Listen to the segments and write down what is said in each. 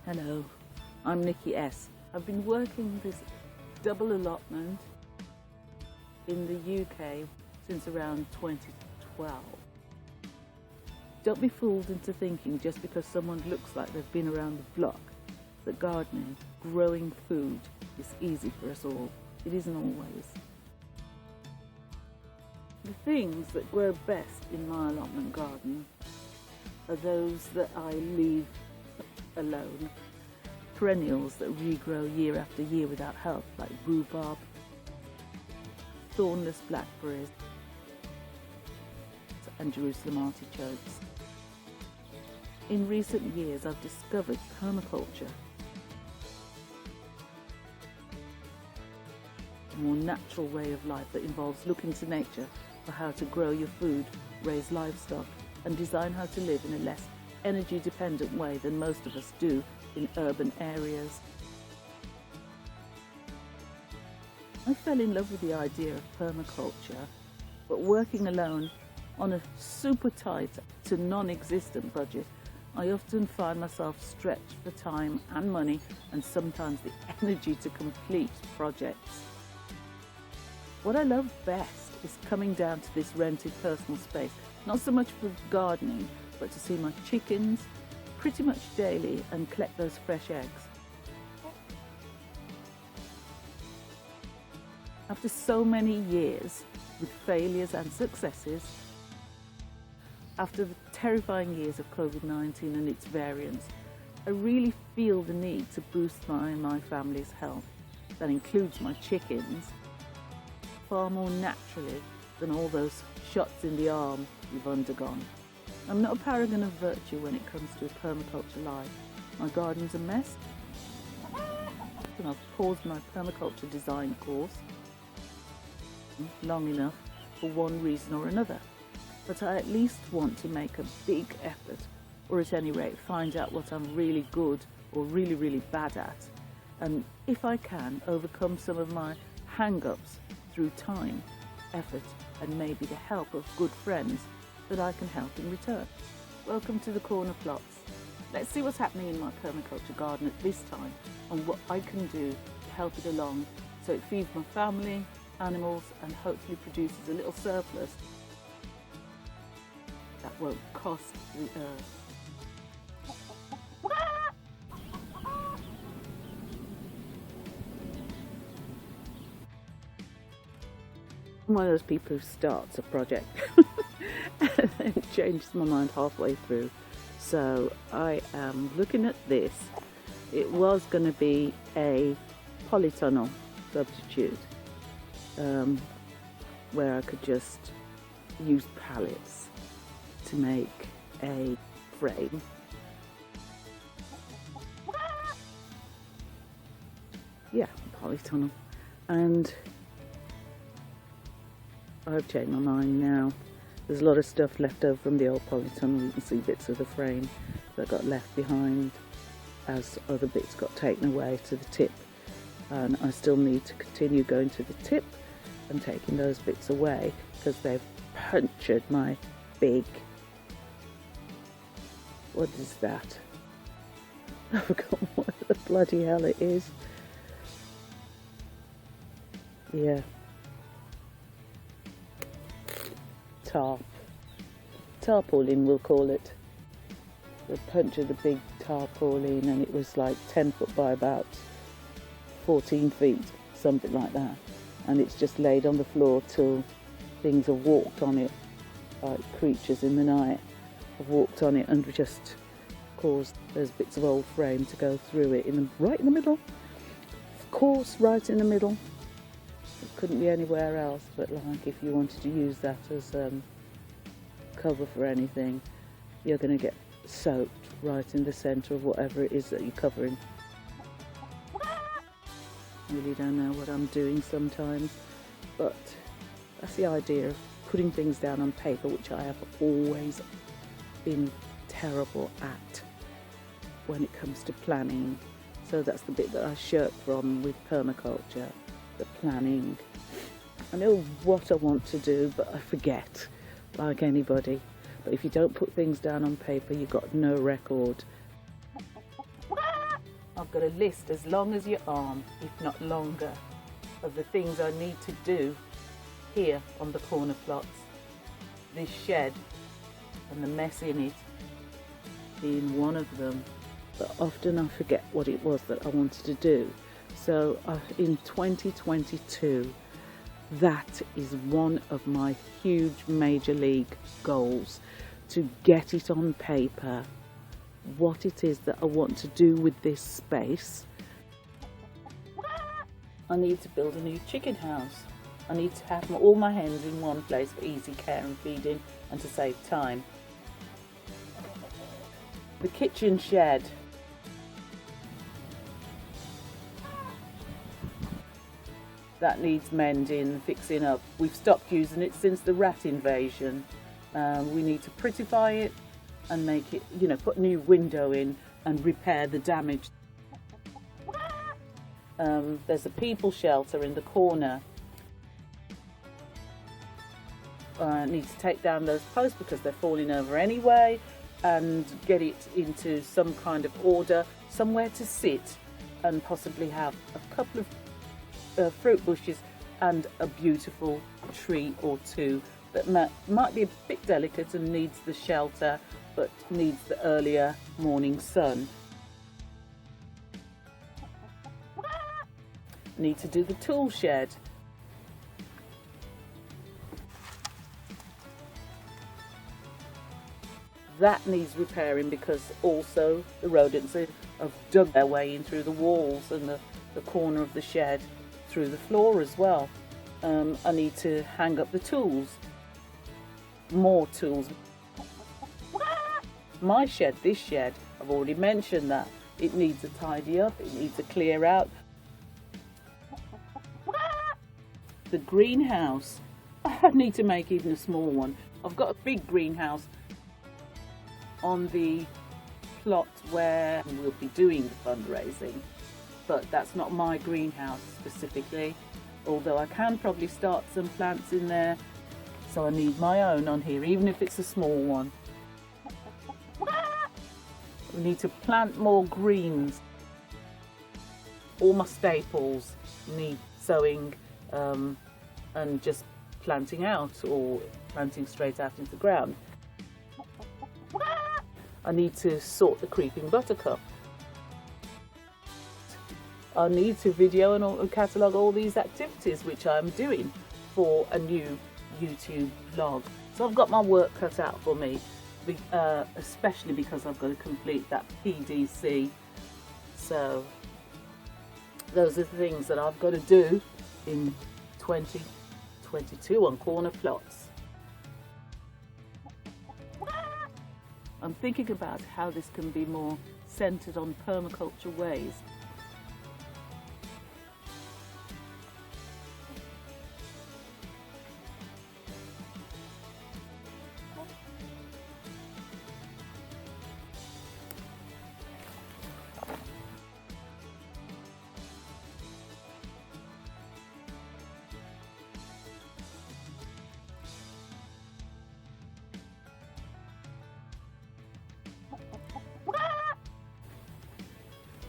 Hello, I'm Nikki S. I've been working this double allotment in the UK since around 2012. Don't be fooled into thinking just because someone looks like they've been around the block that gardening, growing food is easy for us all. It isn't always. The things that grow best in my allotment garden are those that I leave alone. Perennials that regrow year after year without help, like rhubarb, thornless blackberries and Jerusalem artichokes. In recent years I've discovered permaculture, a more natural way of life that involves looking to nature for how to grow your food, raise livestock and design how to live in a less energy dependent way than most of us do in urban areas. I fell in love with the idea of permaculture, but working alone on a super tight to non-existent budget, I often find myself stretched for time and money and sometimes the energy to complete projects. What I love best is coming down to this rented personal space, not so much for gardening, but to see my chickens pretty much daily and collect those fresh eggs. After so many years with failures and successes, after the terrifying years of COVID-19 and its variants, I really feel the need to boost my family's health. That includes my chickens, far more naturally than all those shots in the arm we've undergone. I'm not a paragon of virtue when it comes to a permaculture life. My garden's a mess, and I've paused my permaculture design course long enough for one reason or another. But I at least want to make a big effort, or at any rate find out what I'm really good or really bad at, and if I can, overcome some of my hang-ups through time, effort and maybe the help of good friends that I can help in return. Welcome to the corner plots. Let's see what's happening in my permaculture garden at this time and what I can do to help it along so it feeds my family, animals and hopefully produces a little surplus that won't cost the earth. I'm one of those people who starts a project and then changes my mind halfway through. So I am looking at this. It was going to be a polytunnel substitute where I could just use pallets to make a frame. Yeah, polytunnel. And I've changed my mind now. There's a lot of stuff left over from the old polytunnel. You can see bits of the frame that got left behind as other bits got taken away to the tip. And I still need to continue going to the tip and taking those bits away because they've punctured my big... What is that? I forgot what the bloody hell it is. Yeah. Tarpaulin we'll call it. The punch of the big tarpaulin, and it was like 10 foot by about 14 feet, something like that, and it's just laid on the floor till things have walked on it, like creatures in the night have walked on it and just caused those bits of old frame to go through it right in the middle, of course, right in the middle. It couldn't be anywhere else, but like if you wanted to use that as cover for anything, you're going to get soaked right in the centre of whatever it is that you're covering. I really don't know what I'm doing sometimes, but that's the idea of putting things down on paper, which I have always been terrible at when it comes to planning. So that's the bit that I shirk from with permaculture, the planning. I know what I want to do, but I forget, like anybody. But if you don't put things down on paper, you've got no record. I've got a list as long as your arm, if not longer, of the things I need to do here on the corner plots. This shed and the mess in it being one of them. But often I forget what it was that I wanted to do. So in 2022, that is one of my huge major league goals, to get it on paper, what it is that I want to do with this space. I need to build a new chicken house. I need to have all my hens in one place for easy care and feeding and to save time. The kitchen shed. That needs mending, fixing up. We've stopped using it since the rat invasion. We need to prettify it and make it, put a new window in and repair the damage. There's a people shelter in the corner. I need to take down those posts because they're falling over anyway, and get it into some kind of order, somewhere to sit and possibly have a couple of fruit bushes and a beautiful tree or two that might be a bit delicate and needs the shelter but needs the earlier morning sun. Need to do the tool shed. That needs repairing because also the rodents have dug their way in through the walls and the corner of the shed, through the floor as well. I need to hang up the tools, more tools. My shed, this shed, I've already mentioned that. It needs a tidy up, it needs a clear out. The greenhouse, I need to make even a small one. I've got a big greenhouse on the plot where we'll be doing the fundraising, but that's not my greenhouse specifically, although I can probably start some plants in there, so I need my own on here, even if it's a small one. We need to plant more greens. All my staples need sowing and just planting out or planting straight out into the ground. I need to sort the creeping buttercup. I need to video and catalogue all these activities which I'm doing for a new YouTube vlog. So I've got my work cut out for me, especially because I've got to complete that PDC. So those are the things that I've got to do in 2022 on Corner Plots. I'm thinking about how this can be more centred on permaculture ways.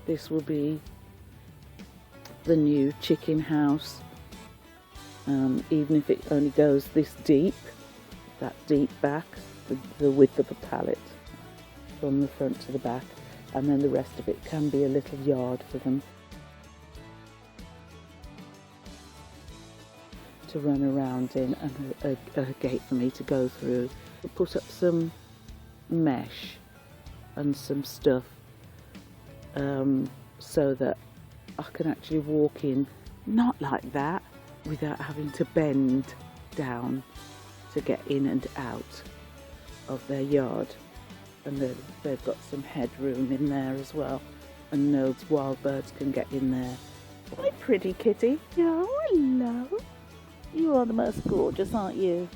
This will be the new chicken house, even if it only goes this deep, that deep back, the width of a pallet from the front to the back, and then the rest of it can be a little yard for them to run around in, and a gate for me to go through. We'll put up some mesh and some stuff so that I can actually walk in, not like that, without having to bend down to get in and out of their yard. And they've got some headroom in there as well, and no wild birds can get in there. Hi pretty kitty. Oh, hello. You are the most gorgeous, aren't you?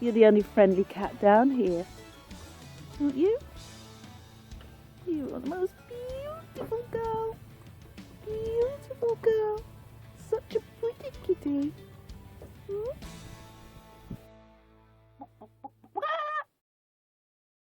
You're the only friendly cat down here, aren't you? You are the most beautiful girl. Beautiful girl. Such a pretty kitty. Hmm?